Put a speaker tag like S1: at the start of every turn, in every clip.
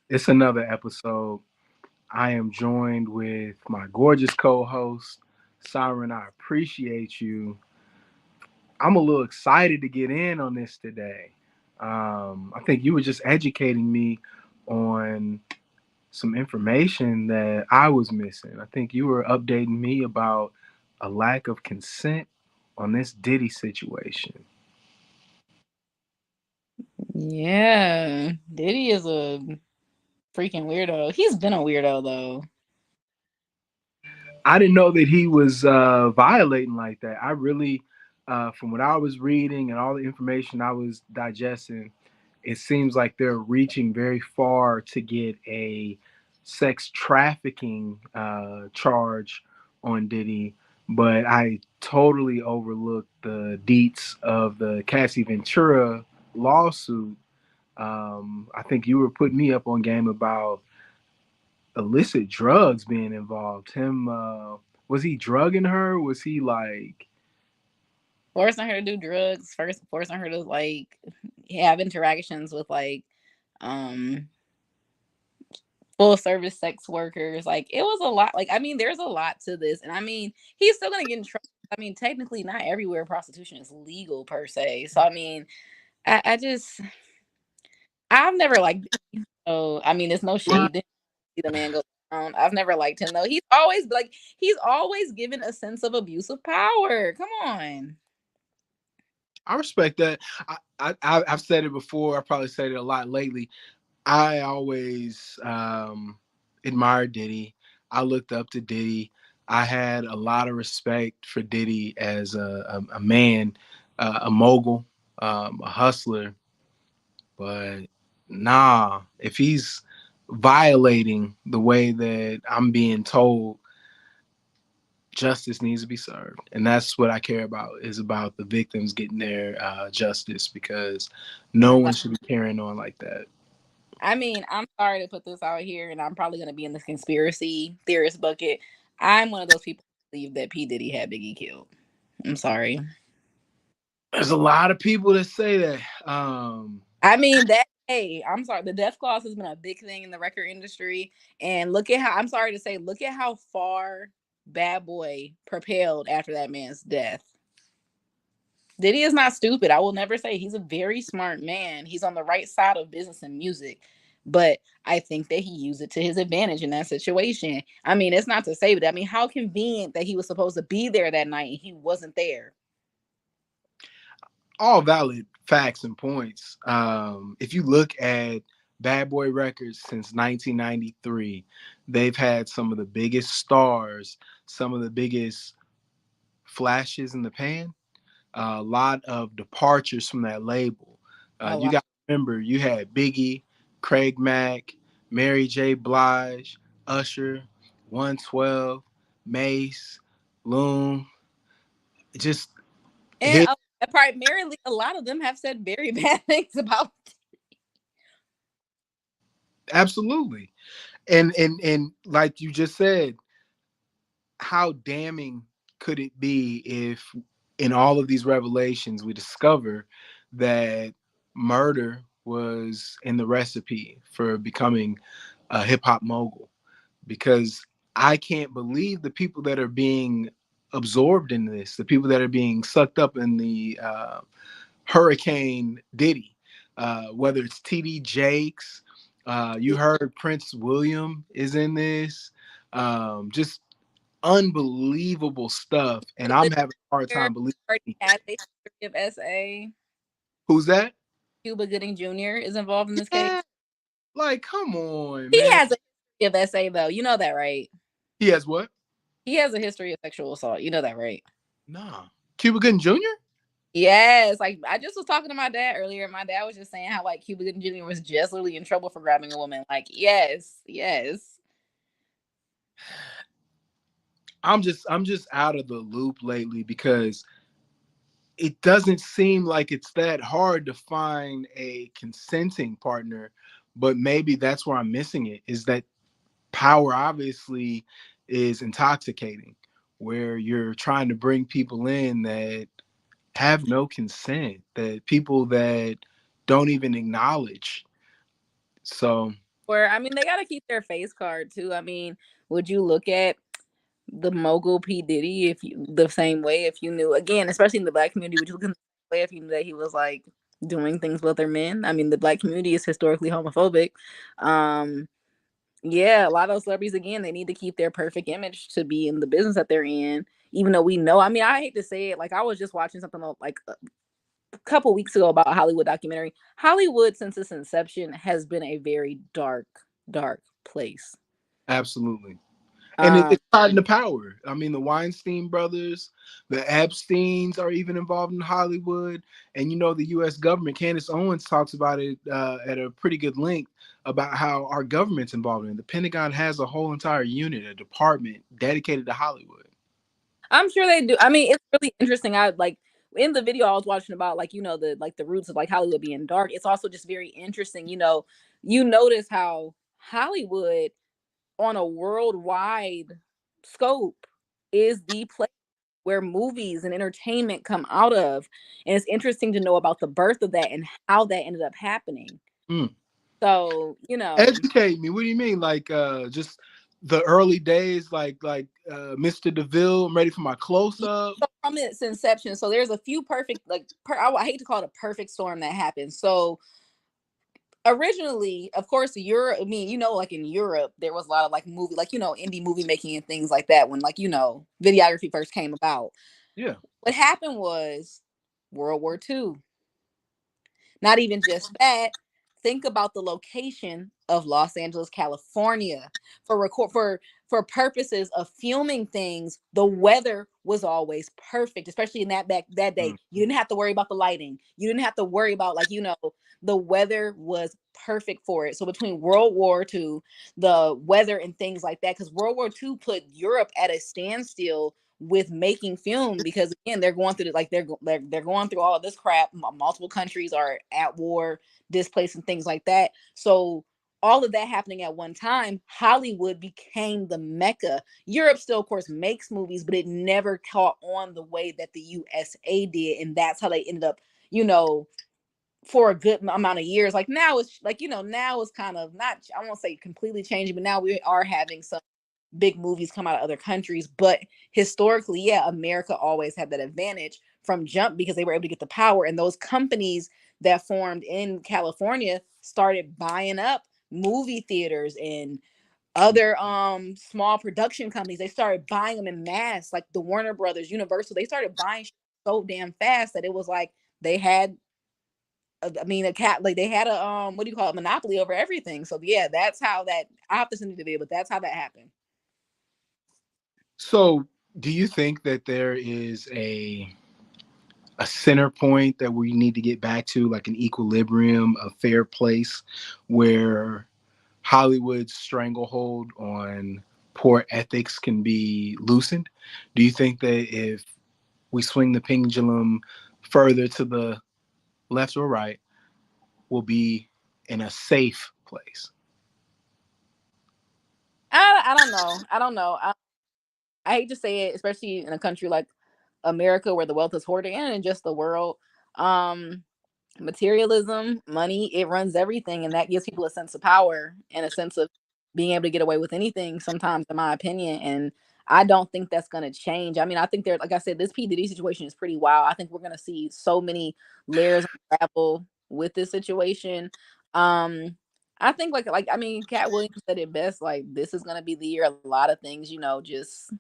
S1: It's another episode. I am joined with my gorgeous co-host, Siren. I appreciate you. I'm a little excited to get in on this today. I think you were just educating me on some information that I was missing. I think you were updating me about a lack of consent on this Diddy situation.
S2: Yeah, Diddy is a freaking weirdo. He's been a weirdo though.
S1: I didn't know that he was violating like that. I really, from what I was reading and all the information I was digesting, it seems like they're reaching very far to get a sex trafficking charge on Diddy. But I totally overlooked the deets of the Cassie Ventura lawsuit. I think you were putting me up on game about illicit drugs being involved. Him, was he drugging her? Was he like?
S2: Forcing her to do drugs, first forcing her to have interactions with um full service sex workers. Like it was a lot. Like I mean, there's a lot to this, and I mean, he's still gonna get in trouble. I mean, technically, not everywhere prostitution is legal per se. So I mean, I just I've never liked. So I mean, it's no shade. See the man go down. I've never liked him though. He's always given a sense of abuse of power. Come on.
S1: I respect that. I've said it before. I probably said it a lot lately. I always admired Diddy. I looked up to Diddy. I had a lot of respect for Diddy as a man, a mogul, a hustler. But nah, if he's violating the way that I'm being told, justice needs to be served, and that's what I care about, is about the victims getting their justice, because no one should be carrying on like that.
S2: I mean, I'm sorry to put this out here, and I'm probably going to be in this conspiracy theorist bucket. I'm one of those people who believe that P. Diddy had Biggie killed. I'm sorry.
S1: There's a lot of people that say that.
S2: I mean, hey, I'm sorry. The death clause has been a big thing in the record industry. And look at how, I'm sorry to say, look at how far Bad Boy propelled after that man's death. Diddy is not stupid. I will never say he's a very smart man. He's on the right side of business and music. But I think that he used it to his advantage in that situation. I mean, it's not to say, but I mean, how convenient that he was supposed to be there that night and he wasn't there.
S1: All valid facts and points. If you look at Bad Boy Records since 1993, they've had some of the biggest stars, some of the biggest flashes in the pan, a lot of departures from that label.
S2: A
S1: You
S2: lot.
S1: got to remember, you had Biggie, Craig Mack, Mary J. Blige, Usher, 112, Mace, Loon. Just
S2: And
S1: hit.
S2: primarily, a lot of them have said very bad things about.
S1: Absolutely. And like you just said, how damning could it be if in all of these revelations we discover that murder was in the recipe for becoming a hip hop mogul? Because I can't believe the people that are being absorbed in this, the people that are being sucked up in the Hurricane Diddy, whether it's TD Jakes, you heard Prince William is in this. Just unbelievable stuff, and I'm having a hard time believing.
S2: Already had a history of SA.
S1: Who's that?
S2: Cuba Gooding Jr. is involved in this case.
S1: Yeah, like come on,
S2: He
S1: man.
S2: has a history of SA though. You know that, right?
S1: He has what?
S2: He has a history of sexual assault. You know that, right?
S1: Nah, Cuba Gooding Jr.
S2: Yes. Like I just was talking to my dad earlier. My dad was just saying how like Cuba Gooding Jr. was just literally in trouble for grabbing a woman. Like, yes, yes.
S1: I'm just out of the loop lately, because it doesn't seem like it's that hard to find a consenting partner, but maybe that's where I'm missing it, is that power obviously is intoxicating, where you're trying to bring people in that have no consent, that people that don't even acknowledge. So
S2: Or I mean, they gotta keep their face card too. I mean, would you look at the mogul P Diddy if you the same way if you knew again, especially in the black community, would you look at the same way if you knew that he was like doing things with other men? I mean, the black community is historically homophobic. Um, yeah, a lot of those celebrities again, they need to keep their perfect image to be in the business that they're in. Even though we know, I mean, I hate to say it, like I was just watching something like a couple weeks ago about a Hollywood documentary. Hollywood, since its inception, has been a very dark, dark place.
S1: Absolutely. And
S2: Um,
S1: it's tied into power. I mean, the Weinstein brothers, the Epsteins are even involved in Hollywood. And you know, the U.S. government, Candace Owens talks about it at a pretty good length about how our government's involved in it. The Pentagon has a whole entire unit, a department dedicated to Hollywood.
S2: I'm sure they do. I mean, it's really interesting. I like in the video I was watching about like the roots of like Hollywood being dark. It's also just very interesting. You notice how Hollywood on a worldwide scope is the place where movies and entertainment come out of, and it's interesting to know about the birth of that and how that ended up happening.
S1: Mm.
S2: So
S1: Educate me. What do you mean? Like just the early days, like Mr. DeVille, I'm ready for my close up.
S2: so from its inception, so there's a few perfect I hate to call it a perfect storm that happened. So originally, of course, Europe. I mean, like in Europe, there was a lot of like movie, like indie movie making and things like that when like videography first came about.
S1: Yeah.
S2: What happened was World War II. Not even just that. Think about the location of Los Angeles, California. For purposes of filming things, the weather was always perfect, especially in that day.
S1: Mm.
S2: You didn't have to worry about the lighting. You didn't have to worry about the weather was perfect for it. So between World War II, the weather and things like that, because World War II put Europe at a standstill with making film because again they're going through like they're going through all of this crap. Multiple countries are at war, displaced, and things like that. So all of that happening at one time, Hollywood became the mecca. Europe still, of course, makes movies, but it never caught on the way that the USA did, and that's how they ended up, for a good amount of years. Like now, it's like now it's kind of not. I won't say completely changing, but now we are having some big movies come out of other countries. But historically, yeah, America always had that advantage from jump because they were able to get the power. And those companies that formed in California started buying up movie theaters and other small production companies. They started buying them in mass, like the Warner Brothers, Universal. They started buying so damn fast that it was like they had I mean, a cat like they had a what do you call it, monopoly over everything. So yeah, that's how that I have to send you the video, but that's how that happened.
S1: So, do you think that there is a center point that we need to get back to, like an equilibrium, a fair place where Hollywood's stranglehold on poor ethics can be loosened? Do you think that if we swing the pendulum further to the left or right, we'll be in a safe place?
S2: I don't know. I don't know. I hate to say it, especially in a country like America where the wealth is hoarded and in just the world. Um, Materialism, money, it runs everything, and that gives people a sense of power and a sense of being able to get away with anything sometimes, in my opinion. And I don't think that's going to change. I mean, I think there, like I said, this P. Diddy situation is pretty wild. I think we're going to see so many layers unravel with this situation. Um, I think I mean, Cat Williams said it best. Like, this is going to be the year a lot of things, just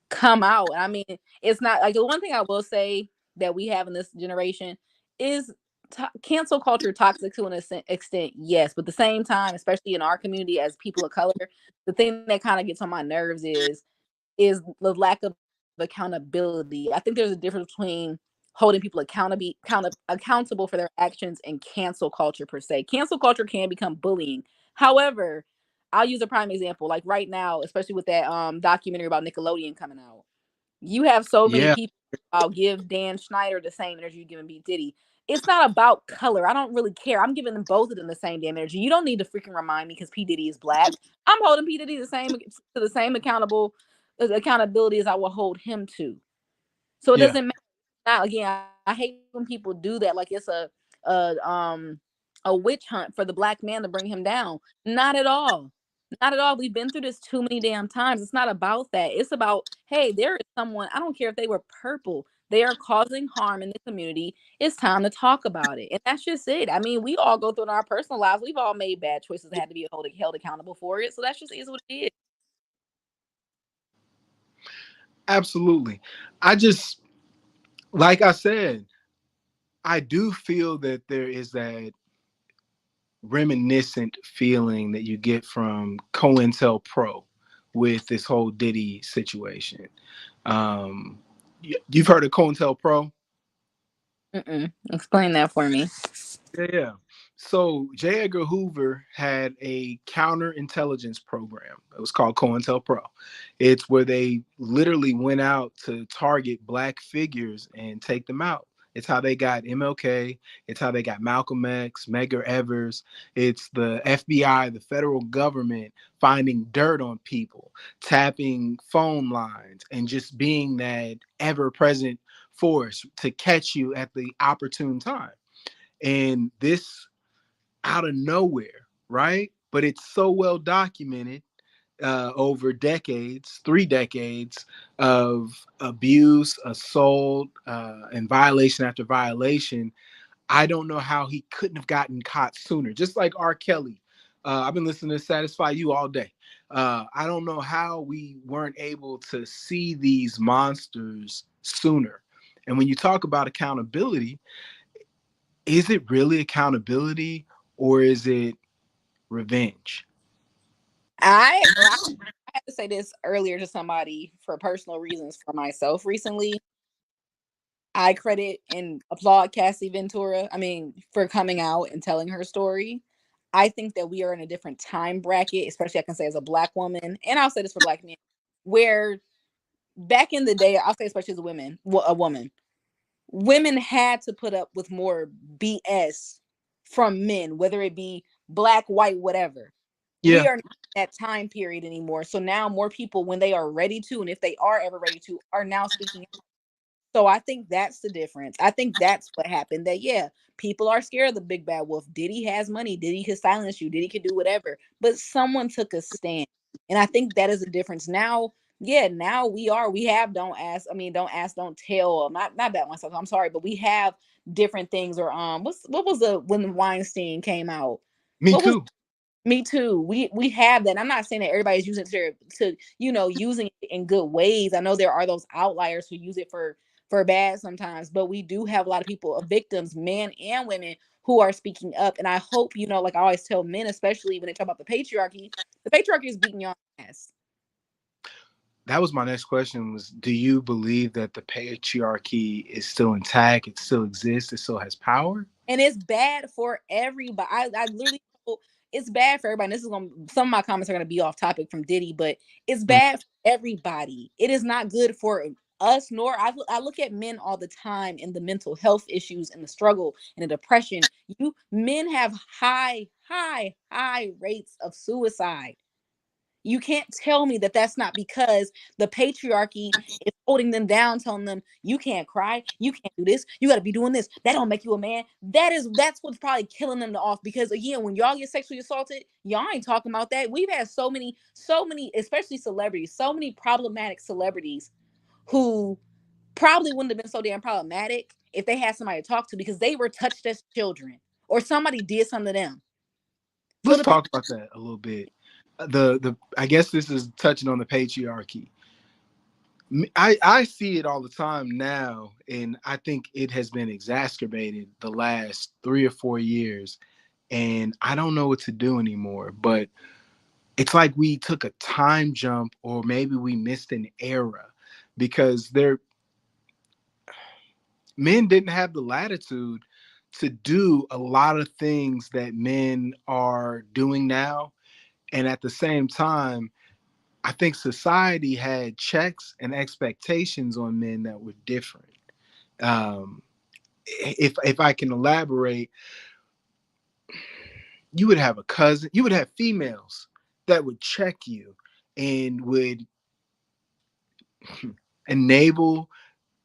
S2: come out. I mean, it's not like the one thing I will say that we have in this generation is cancel culture toxic to an extent, yes, but at the same time, especially in our community as people of color, the thing that kind of gets on my nerves is the lack of accountability. I think there's a difference between holding people accountable for their actions and cancel culture per se. Cancel culture can become bullying. However, I'll use a prime example. Like right now, especially with that documentary about Nickelodeon coming out, you have so many
S1: Yeah.
S2: people. I'll give Dan Schneider the same energy you're giving B Diddy. It's not about color. I don't really care. I'm giving them both of them the same damn energy. You don't need to freaking remind me because P Diddy is black. I'm holding P Diddy the same accountability as I will hold him to. So it
S1: Yeah.
S2: doesn't matter. Now again, I hate when people do that. Like it's a a witch hunt for the black man to bring him down. Not at all. Not at all. We've been through this too many damn times. It's not about that. It's about, hey, there is someone, I don't care if they were purple, they are causing harm in the community. It's time to talk about it. And that's just it. I mean, we all go through in our personal lives. We've all made bad choices that had to be held accountable for it. So that's just is what it is.
S1: Absolutely. I just, like I said, I do feel that there is that reminiscent feeling that you get from COINTELPRO with this whole Diddy situation. Um, you've heard of COINTELPRO?
S2: Explain that for me.
S1: Yeah. So J. Edgar Hoover had a counterintelligence program. It was called COINTELPRO. It's where they literally went out to target black figures and take them out. It's how they got MLK. It's how they got Malcolm X, Medgar Evers. It's the FBI, the federal government, finding dirt on people, tapping phone lines, and just being that ever-present force to catch you at the opportune time. And this out of nowhere, right? But it's so well documented over decades, 3 decades of abuse, assault, and violation after violation. I don't know how he couldn't have gotten caught sooner. Just like R. Kelly. I've been listening to Satisfy You all day. I don't know how we weren't able to see these monsters sooner. And when you talk about accountability, is it really accountability or is it revenge?
S2: I had to say this earlier to somebody for personal reasons for myself recently. I credit and applaud Cassie Ventura. I mean, for coming out and telling her story. I think that we are in a different time bracket, especially I can say as a black woman, and I'll say this for black men, where back in the day, I'll say especially as a woman, women had to put up with more BS from men, whether it be black, white, whatever. We
S1: Yeah,
S2: are not in that time period anymore. So now more people, when they are ready to, and if they are ever ready to, are now speaking. So I think that's the difference. I think that's what happened. That yeah, people are scared of the big bad wolf. Diddy has money. Diddy could silence you. Diddy could do whatever. But someone took a stand, and I think that is a difference. Now, yeah, now we are. We have don't ask. I mean, don't ask, don't tell. Not that myself. I'm sorry, but we have different things. Or what was the when Weinstein came out?
S1: me
S2: What was
S1: too.
S2: Me too. We have that. I'm not saying that everybody's using it to using it in good ways. I know there are those outliers who use it for bad sometimes, but we do have a lot of people, victims, men and women, who are speaking up. And I hope, like I always tell men, especially when they talk about the patriarchy is beating your ass.
S1: That was my next question was, do you believe that the patriarchy is still intact? It still exists? It still has power?
S2: And it's bad for everybody. I literally it's bad for everybody. This is gonna some of my comments are gonna be off topic from Diddy, but it's
S1: Mm.
S2: bad for everybody. It is not good for us, nor I look at men all the time and the mental health issues and the struggle and the depression. You men have high rates of suicide. You can't tell me that that's not because the patriarchy is holding them down, telling them you can't cry, you can't do this, you got to be doing this. That don't make you a man. That's what's probably killing them off. Because again, when y'all get sexually assaulted, y'all ain't talking about that. We've had so many, especially celebrities, so many problematic celebrities who probably wouldn't have been so damn problematic if they had somebody to talk to because they were touched as children or somebody did something to them. So
S1: Let's
S2: the
S1: talk about that a little bit. The I guess this is touching on the patriarchy. I see it all the time now, and I think it has been exacerbated the last 3 or 4 years, and I don't know what to do anymore. But it's like we took a time jump, or maybe we missed an era, because men didn't have the latitude to do a lot of things that men are doing now. And at the same time, I think society had checks and expectations on men that were different. Um, if I can elaborate, you would have a cousin, you would have females that would check you and would enable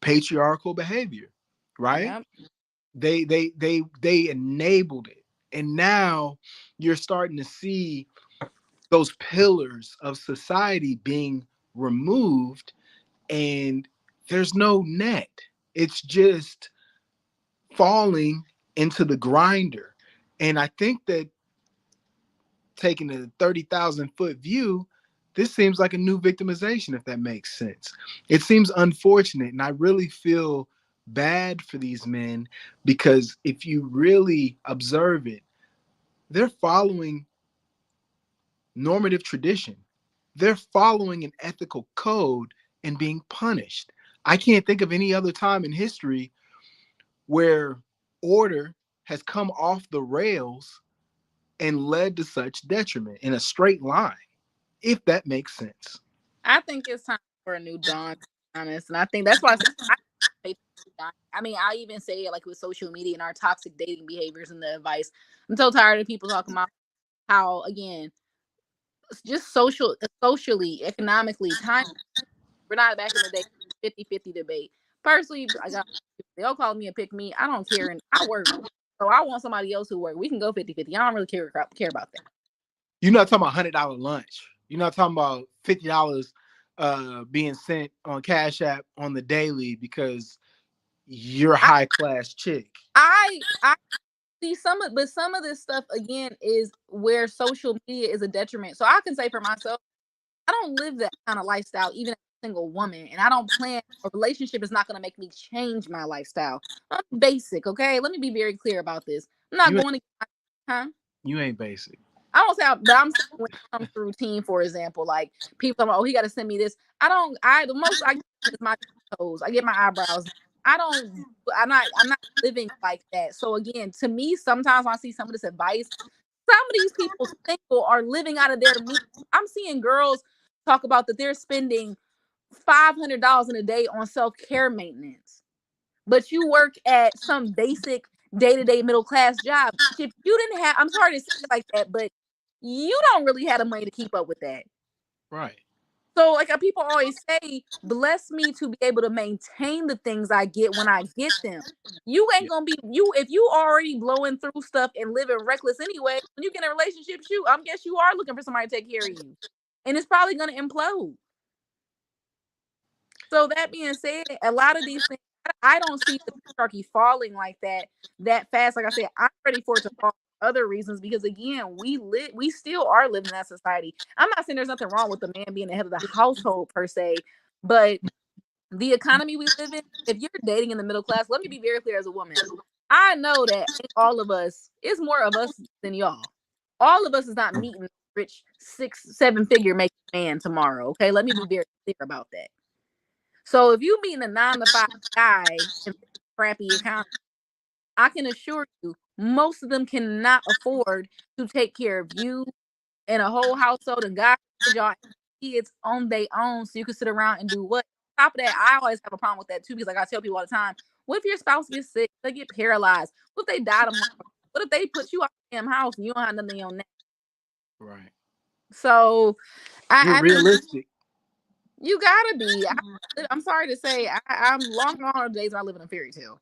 S1: patriarchal behavior, right?
S2: yeah,
S1: They enabled it. And now you're starting to see those pillars of society being removed, and there's no net. It's just falling into the grinder. And I think that, taking a 30,000-foot view, this seems like a new victimization, if that makes sense. It seems unfortunate, and I really feel bad for these men, because if you really observe it, they're following normative tradition. They're following an ethical code and being punished. I can't think of any other time in history where order has come off the rails and led to such detriment in a straight line, if that makes sense.
S2: I think it's time for a new dawn, to be honest. And I think that's why I mean, I even say it like with social media and our toxic dating behaviors and the advice. I'm so tired of people talking about how, again, just socially, economically, time. We're not back in the day 50-50 debate. Personally, they'll call me a pick me. I don't care. And I work. So I want somebody else who work. We can go 50-50. I don't really care about that.
S1: You're not talking about $100 lunch. You're not talking about $50 being sent on Cash App on the daily because you're a high class chick.
S2: I see some of this stuff again is where social media is a detriment. So I can say for myself, I don't live that kind of lifestyle, even as a single woman, and I don't plan a relationship is not going to make me change my lifestyle. I'm basic, okay? Let me be very clear about this. I'm not
S1: You ain't,
S2: going to, huh?
S1: you ain't basic.
S2: I don't say, but I'm saying when it comes to routine, for example, like people are, oh, he got to send me this. I don't. The most I get is my toes. I get my eyebrows. I don't. I'm not living like that. So again, to me, sometimes when I see some of this advice, some of these people single are living out of their means. I'm seeing girls talk about that they're spending $500 in a day on self-care maintenance, but you work at some basic day-to-day middle class job. If you didn't have, I'm sorry to say it like that, but you don't really have the money to keep up with that.
S1: Right.
S2: So, like people always say, bless me to be able to maintain the things I get when I get them. You ain't gonna be you if you already blowing through stuff and living reckless anyway. When you get in a relationship, I guess you are looking for somebody to take care of you, and it's probably gonna implode. So that being said, a lot of these things, I don't see the patriarchy falling like that fast. Like I said, I'm ready for it to fall for other reasons because again, we still are living in that society. I'm not saying there's nothing wrong with the man being the head of the household per se, but the economy we live in, if you're dating in the middle class, let me be very clear as a woman. I know that all of us, it's more of us than y'all. All of us is not meeting rich 6-7 figure making man tomorrow. Okay, let me be very clear about that. So if you meeting a 9-to-5 guy in crappy economy, I can assure you, most of them cannot afford to take care of you and a whole household and God y'all kids on their own so you can sit around and do what? On top of that, I always have a problem with that too because like I tell people all the time, what if your spouse gets sick, they get paralyzed? What if they die tomorrow? What if they put you out of the damn house and you don't have nothing on that?
S1: Right.
S2: So
S1: You're
S2: I mean,
S1: realistic.
S2: you gotta be. I'm sorry to say, I'm long gone the days when I live in a fairy tale.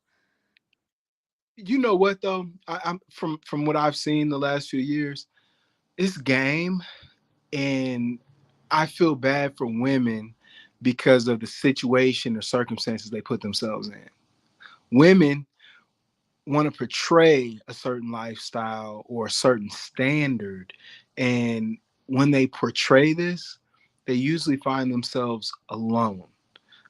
S1: You know what though? I'm from what I've seen the last few years, it's game, and I feel bad for women because of the situation or circumstances they put themselves in. Women want to portray a certain lifestyle or a certain standard, and when they portray this, they usually find themselves alone.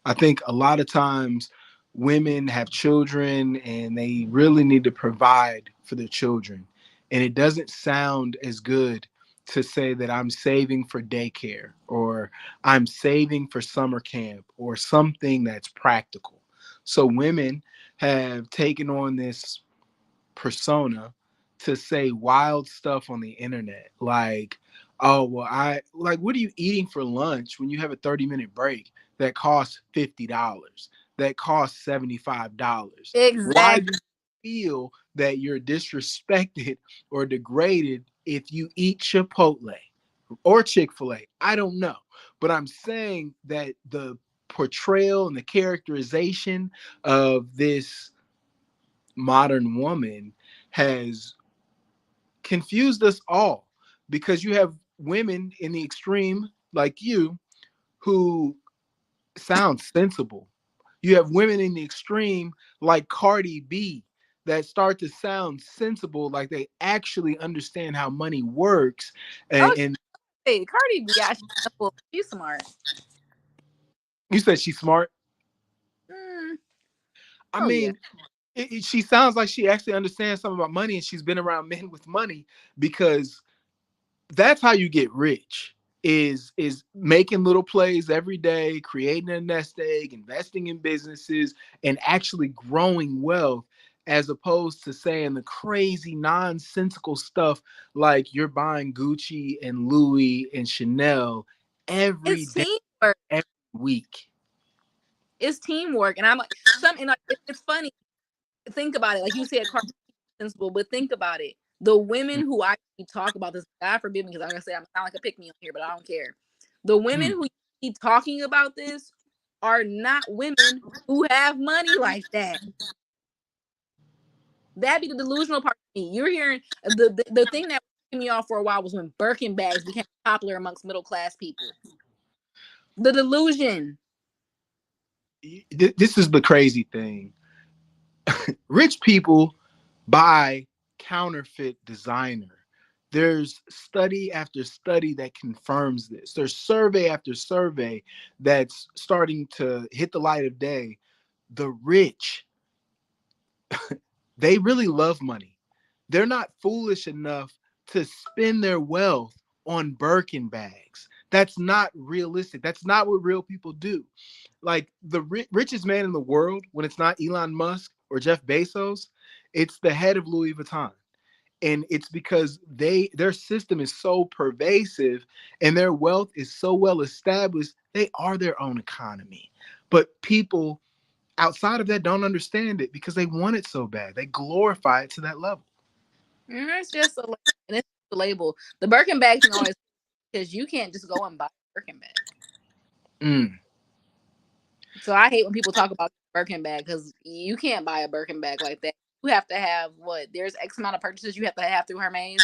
S1: I think a lot of times women have children and they really need to provide for their children. And it doesn't sound as good to say that I'm saving for daycare or I'm saving for summer camp or something that's practical. So women have taken on this persona to say wild stuff on the internet like, oh well, I like, what are you eating for lunch when you have a 30-minute break that costs $50, that costs $75? Why
S2: Exactly.
S1: do you feel that you're disrespected or degraded if you eat Chipotle or Chick-fil-A? I don't know, but I'm saying that the portrayal and the characterization of this modern woman has confused us all because you have women in the extreme like you who sound sensible. You have women in the extreme like Cardi B that start to sound sensible, like they actually understand how money works.
S2: Oh,
S1: And
S2: hey, Cardi B, yeah, she's smart.
S1: you said she's smart.
S2: Mm,
S1: I
S2: oh yeah.
S1: mean, she sounds like she actually understands something about money, and she's been around men with money because that's how you get rich. Is making little plays every day, creating a nest egg, investing in businesses, and actually growing wealth, as opposed to saying the crazy nonsensical stuff like you're buying Gucci and Louis and Chanel every
S2: It's
S1: day,
S2: teamwork.
S1: every week.
S2: It's teamwork, and I'm like, it's funny. Think about it, like you said, Cardi B, sensible, but think about it. The women who actually talk about this, God forgive me, because I'm gonna say I'm sound like a pick me on here, but I don't care. The women
S1: Mm.
S2: who keep talking about this are not women who have money like that. That'd be the delusional part of me. You're hearing the thing that was me off for a while was when Birkin bags became popular amongst middle class people. The delusion.
S1: This is the crazy thing. Rich people buy counterfeit designer. There's study after study that confirms this. There's survey after survey that's starting to hit the light of day. The rich, they really love money. They're not foolish enough to spend their wealth on Birkin bags. That's not realistic. That's not what real people do. Like the richest man in the world, when it's not Elon Musk or Jeff Bezos, it's the head of Louis Vuitton. And it's because their system is so pervasive and their wealth is so well established, they are their own economy. But people outside of that don't understand it because they want it so bad. They glorify it to that level.
S2: It's just a label. And it's a label. The Birkin bag thing always, because you can't just go and buy a Birkin bag.
S1: Mm.
S2: So I hate when people talk about Birkin bag, because you can't buy a Birkin bag like that. You have to have what? There's X amount of purchases you have to have through Hermes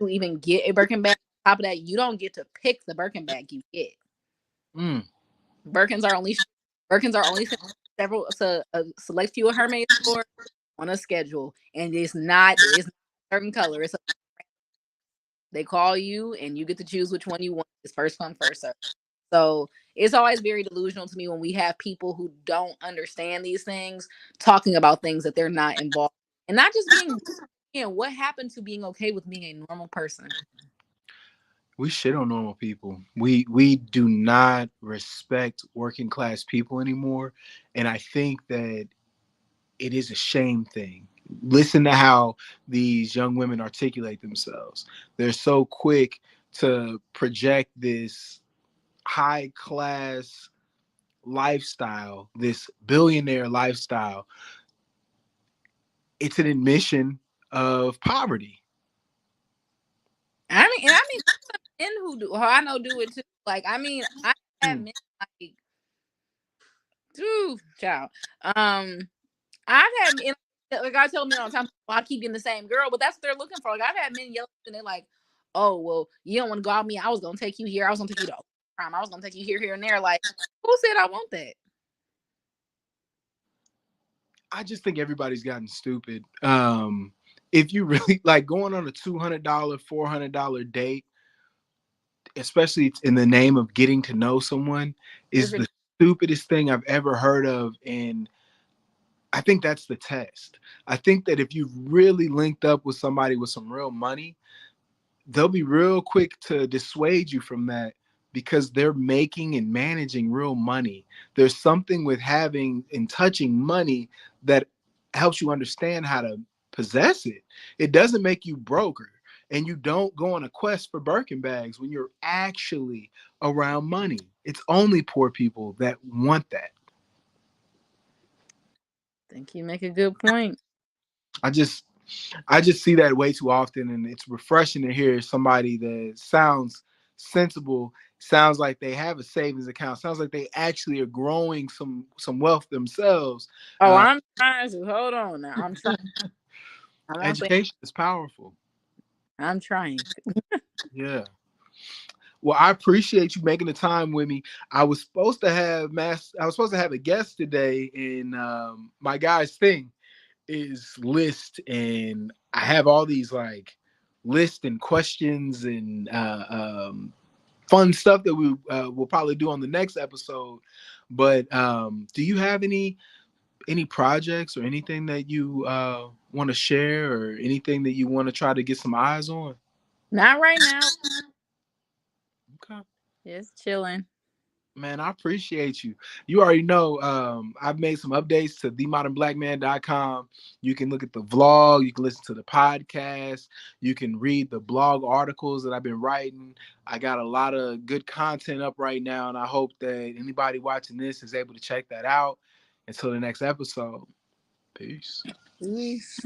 S2: to even get a Birkin bag. On top of that, you don't get to pick the Birkin bag you get.
S1: Mm.
S2: Birkins are only several, so a select few of Hermes stores on a schedule, and it's not a certain color. They call you and you get to choose which one you want. It's first come, first serve. So it's always very delusional to me when we have people who don't understand these things talking about things that they're not involved in. And not just being, what happened to being okay with being a normal person?
S1: We shit on normal people. We do not respect working class people anymore. And I think that it is a shame thing. Listen to how these young women articulate themselves. They're so quick to project this high class lifestyle, this billionaire lifestyle. It's an admission of poverty.
S2: I mean, men who do, I know do it too. Like, I have men like, dude, child. I've had men, like I tell men all the time, well, I keep getting the same girl, but that's what they're looking for. Like, I've had men yell and they're like, "Oh, well, you don't want to go out with me. I was gonna take you here. I was gonna take you to prime. I was gonna take you here, here, and there." Like, who said I want that?
S1: I just think everybody's gotten stupid. If you really like going on a $200, $400 date, especially in the name of getting to know someone, is the stupidest thing I've ever heard of. And I think that's the test. I think that if you've really linked up with somebody with some real money, they'll be real quick to dissuade you from that because they're making and managing real money. There's something with having and touching money that helps you understand how to possess it. It doesn't make you broker, and you don't go on a quest for Birkin bags when you're actually around money. It's only poor people that want that.
S2: I think you make a good point.
S1: I just I just see that way too often, and it's refreshing to hear somebody that sounds sensible, sounds like they have a savings account, sounds like they actually are growing some wealth themselves.
S2: Oh, I'm trying to hold on now. I'm trying.
S1: Education is powerful.
S2: I'm trying.
S1: Yeah. Well, I appreciate you making the time with me. I was supposed to have a guest today, and my guy's thing is list, and I have all these like list and questions and fun stuff that we will probably do on the next episode. But do you have any projects or anything that you want to share, or anything that you want to try to get some eyes on?
S2: Not right now.
S1: Okay.
S2: Just chilling.
S1: Man, I appreciate you. You already know I've made some updates to themodernblackman.com. You can look at the vlog, you can listen to the podcast, you can read the blog articles that I've been writing. I got a lot of good content up right now, and I hope that anybody watching this is able to check that out. Until the next episode. Peace.
S2: Peace.